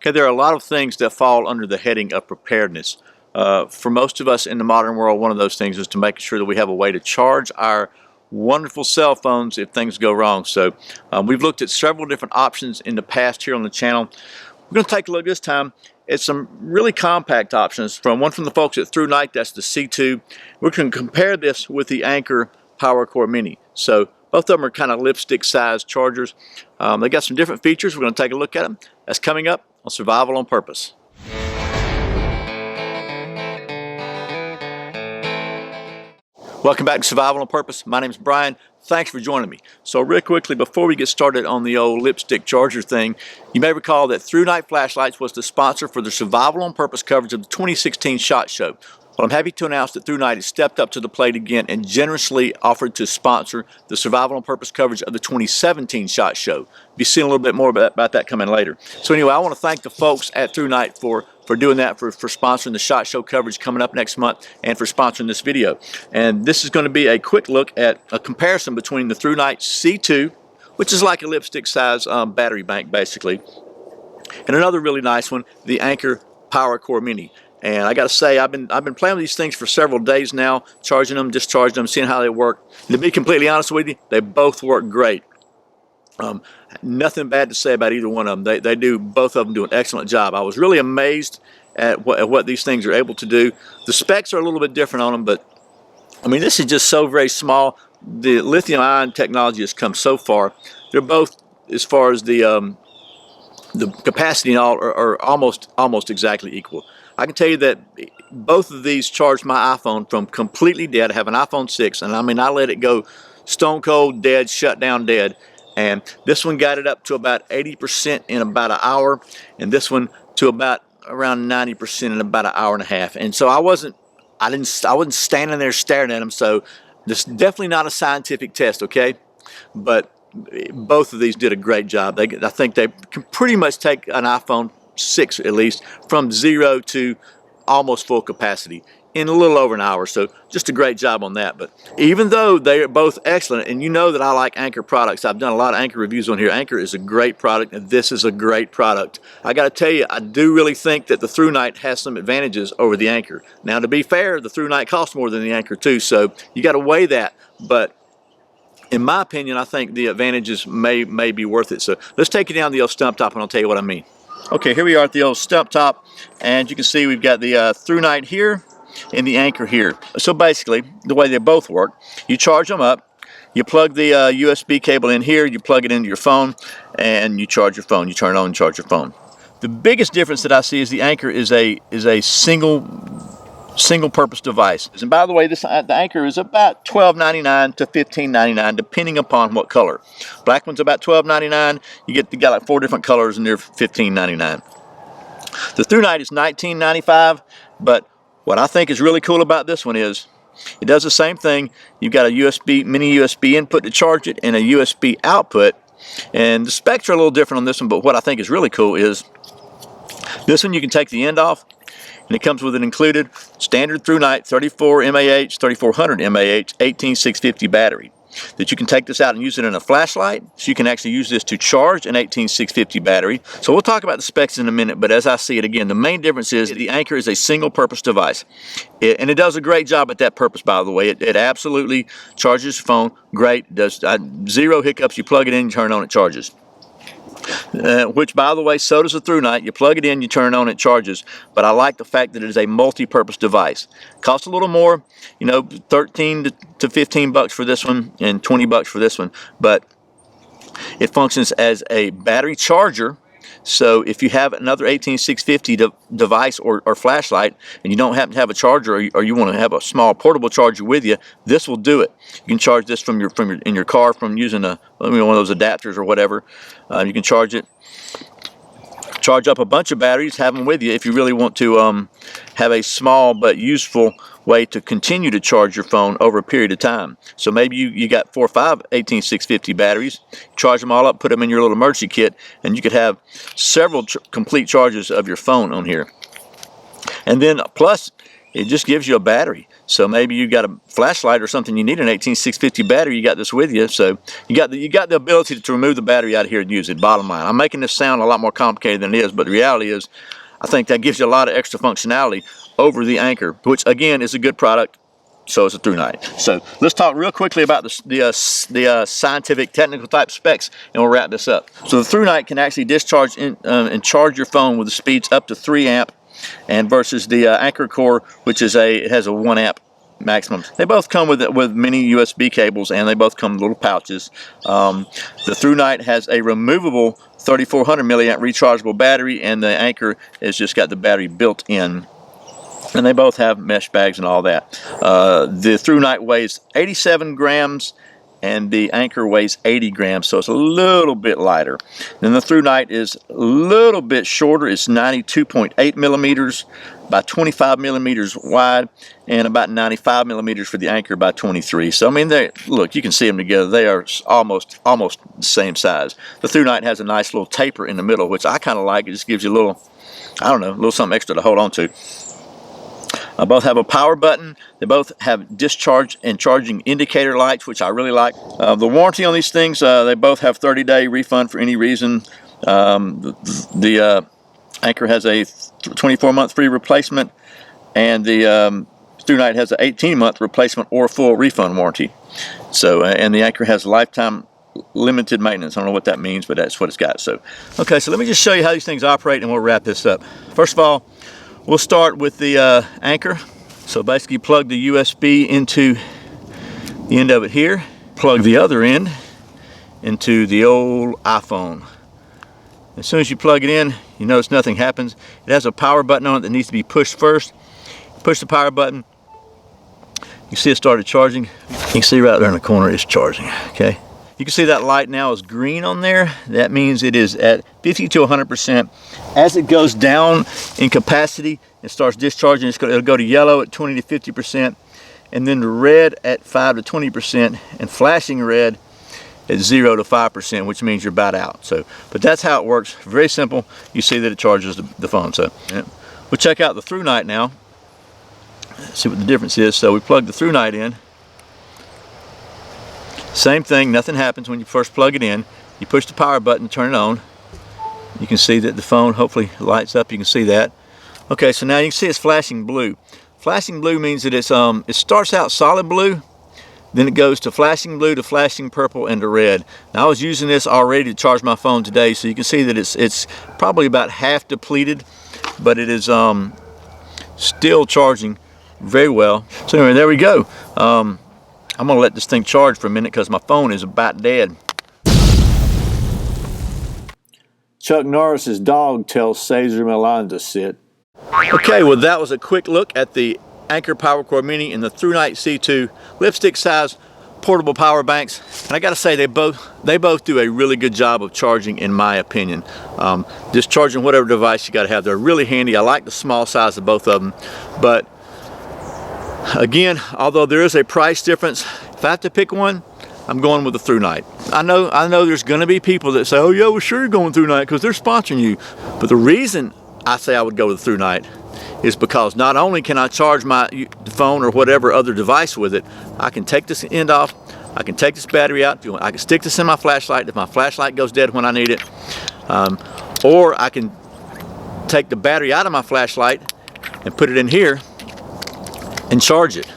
Okay, there are a lot of things that fall under the heading of preparedness. For most of us in the modern world, one of those things is to make sure that we have a way to charge our wonderful cell phones if things go wrong. So we've looked at several different options in the past here on the channel. We're going to take a look this time at some really compact options from the folks at ThruNite. That's the C2. We're going to compare this with the Anker PowerCore Mini. So both of them are kind of lipstick sized chargers. They got some different features. We're going to take a look at them. That's coming up on Survival on Purpose. Welcome back to Survival on Purpose. My name is Brian. Thanks for joining me. So real quickly, before we get started on the old lipstick charger thing, you may recall that ThruNite Flashlights was the sponsor for the Survival on Purpose coverage of the 2016 SHOT Show. Well, I'm happy to announce that ThruNite has stepped up to the plate again and generously offered to sponsor the Survival on Purpose coverage of the 2017 SHOT Show. You'll be seeing a little bit more about that coming later. So anyway, I want to thank the folks at ThruNite for doing that, for sponsoring the SHOT Show coverage coming up next month, and for sponsoring this video. And this is going to be a quick look at a comparison between the ThruNite C2, which is like a lipstick size battery bank basically, and another really nice one, the Anker PowerCore Mini. And I got to say, I've been playing with these things for several days now, charging them, discharging them, seeing how they work. And to be completely honest with you, they both work great. Nothing bad to say about either one of them. They do, both of them do an excellent job. I was really amazed at what these things are able to do. The specs are a little bit different on them, but I mean, this is just so very small. The lithium-ion technology has come so far. They're both, as far as the capacity and all, are almost exactly equal. I can tell you that both of these charged my iPhone from completely dead. I have an iPhone 6, and I mean, I let it go stone cold dead, shut down dead. And this one got it up to about 80% in about an hour, and this one to about around 90% in about an hour and a half. And so I wasn't standing there staring at them. So this is definitely not a scientific test, okay? But both of these did a great job. I think they can pretty much take an iPhone 6 at least from 0 to almost full capacity in a little over an hour. So just a great job on that. But even though they are both excellent, and you know that I like Anker products, I've done a lot of Anker reviews on here. Anker is a great product, and this is a great product. I got to tell you, I do really think that the ThruNite has some advantages over the Anker. Now, to be fair, the ThruNite costs more than the Anker too, so you got to weigh that. But in my opinion, I think the advantages may be worth it. So let's take you down the old stump top, and I'll tell you what I mean. Okay, here we are at the old stump top, and you can see we've got the ThruNite here and the Anker here. So basically, the way they both work, you charge them up, you plug the USB cable in here, you plug it into your phone, and you charge your phone. You turn it on and charge your phone. The biggest difference that I see is the Anker is a single-purpose device. And by the way, the Anker is about $12.99 to $15.99, depending upon what color. Black one's about $12.99. You got like 4 different colors, and they're $15.99. The ThruNite is $19.95, but what I think is really cool about this one is it does the same thing. You've got a mini USB input to charge it and a USB output, and the specs are a little different on this one, but what I think is really cool is this one you can take the end off, and it comes with an included standard ThruNite 3400 mAh 18650 battery that you can take this out and use it in a flashlight. So you can actually use this to charge an 18650 battery. So we'll talk about the specs in a minute, but as I see it again, the main difference is the Anker is a single-purpose device. And it does a great job at that purpose, by the way. It absolutely charges your phone great. It does 0 hiccups. You plug it in, you turn it on, it charges. Which, by the way, so does the ThruNite. You plug it in, you turn it on, it charges. But I like the fact that it is a multi-purpose device. Costs a little more, you know, 13 to 15 bucks for this one and 20 bucks for this one. But it functions as a battery charger. So if you have another 18650 device or flashlight, and you don't happen to have a charger, or you want to have a small portable charger with you, this will do it. You can charge this in your car from using one of those adapters or whatever. You can charge up a bunch of batteries, have them with you if you really want to have a small but useful way to continue to charge your phone over a period of time. So maybe you got 4 or 5 18650 batteries, charge them all up, put them in your little emergency kit, and you could have several complete charges of your phone on here. And then plus, it just gives you a battery. So maybe you got a flashlight or something, you need an 18650 battery, you got this with you. So you got the ability to remove the battery out of here and use it, bottom line. I'm making this sound a lot more complicated than it is, but the reality is I think that gives you a lot of extra functionality over the Anker, which again is a good product. So it's a ThruNite. So let's talk real quickly about the scientific technical type specs, and we'll wrap this up. So the ThruNite can actually discharge and charge your phone with the speeds up to 3 amp, and versus the Anker Core, which is it has a 1 amp maximum. They both come with mini USB cables, and they both come in little pouches. The ThruNite has a removable 3400 milliamp rechargeable battery, and the Anker has just got the battery built in. And they both have mesh bags and all that. The ThruNite weighs 87 grams and the Anker weighs 80 grams, so it's a little bit lighter. Then the ThruNite is a little bit shorter. It's 92.8 millimeters by 25 millimeters wide, and about 95 millimeters for the Anker by 23. So I mean, look, you can see them together. They are almost the same size. The ThruNite has a nice little taper in the middle, which I kind of like. It just gives you a little, I don't know, a little something extra to hold on to. Both have a power button. They both have discharge and charging indicator lights, which I really like. The warranty on these things, they both have 30-day refund for any reason. The Anker has a 24-month free replacement, and the ThruNite has an 18-month replacement or full refund warranty. So, and the Anker has lifetime limited maintenance. I don't know what that means, but that's what it's got. So, okay, so let me just show you how these things operate, and we'll wrap this up. First of all, we'll start with the Anker. So basically plug the USB into the end of it here, plug the other end into the old iPhone. As soon as you plug it in, you notice nothing happens. It has a power button on it that needs to be pushed first. Push the power button, you see it started charging. You can see right there in the corner it's charging, okay? You can see that light now is green on there. That means it is at 50 to 100%. As it goes down in capacity, it starts discharging. It'll go to yellow at 20 to 50%, and then to red at 5 to 20%, and flashing red at 0 to 5%, which means you're about out. So, but that's how it works. Very simple. You see that it charges the phone. So, yeah. We'll check out the ThruNite now. See what the difference is. So we plug the ThruNite in. Same thing, nothing happens when you first plug it in. You push the power button to turn it on. You can see that the phone hopefully lights up. You can see that. Okay, so now you can see it's flashing blue. Flashing blue means that it starts out solid blue, then it goes to flashing blue, to flashing purple, and to red. Now I was using this already to charge my phone today, so you can see that it's probably about half depleted, but it is still charging very well. So anyway, there we go. I'm going to let this thing charge for a minute because my phone is about dead. Chuck Norris's dog tells Cesar Millan to sit. Okay, well that was a quick look at the Anker PowerCore Mini and the ThruNite C2 lipstick size portable power banks. And I got to say, they both do a really good job of charging, in my opinion. Just charging whatever device you got to have. They're really handy. I like the small size of both of them, but again, although there is a price difference, if I have to pick one, I'm going with the ThruNite. I know there's going to be people that say, oh yeah, well sure you're going ThruNite because they're sponsoring you. But the reason I say I would go with the ThruNite is because not only can I charge my phone or whatever other device with it, I can take this end off, I can take this battery out, I can stick this in my flashlight if my flashlight goes dead when I need it, or I can take the battery out of my flashlight and put it in here and charge it.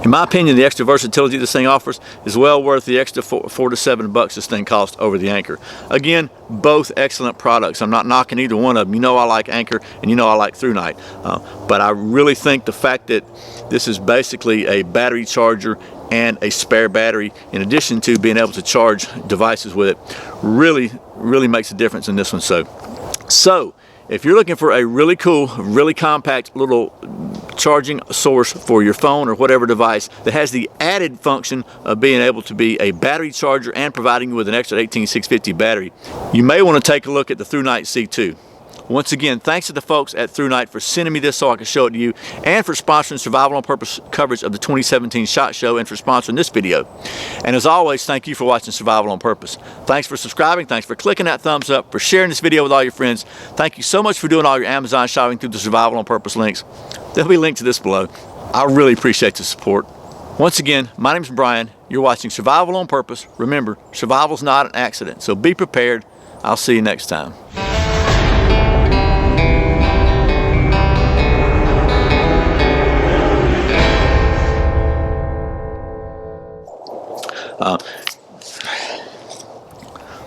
In my opinion, the extra versatility this thing offers is well worth the extra $4 to $7 this thing costs over the Anker. Again, both excellent products. I'm not knocking either one of them. You know I like Anker and you know I like ThruNite. But I really think the fact that this is basically a battery charger and a spare battery, in addition to being able to charge devices with it, really makes a difference in this one. So if you're looking for a really cool, really compact little charging source for your phone or whatever device that has the added function of being able to be a battery charger and providing you with an extra 18650 battery, you may want to take a look at the ThruNite C2. Once again, thanks to the folks at ThruNite for sending me this so I can show it to you, and for sponsoring Survival on Purpose coverage of the 2017 SHOT Show, and for sponsoring this video. And as always, thank you for watching Survival on Purpose. Thanks for subscribing, thanks for clicking that thumbs up, for sharing this video with all your friends. Thank you so much for doing all your Amazon shopping through the Survival on Purpose links. They'll be linked to this below. I really appreciate the support. Once again, my name is Brian. You're watching Survival on Purpose. Remember, survival's not an accident, so be prepared. I'll see you next time.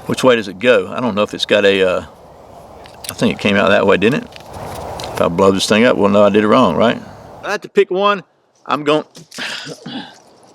Which way does it go? I don't know if it's got a, I think it came out that way, didn't it? If I blow this thing up, well, no, I did it wrong, right? I have to pick one. I'm going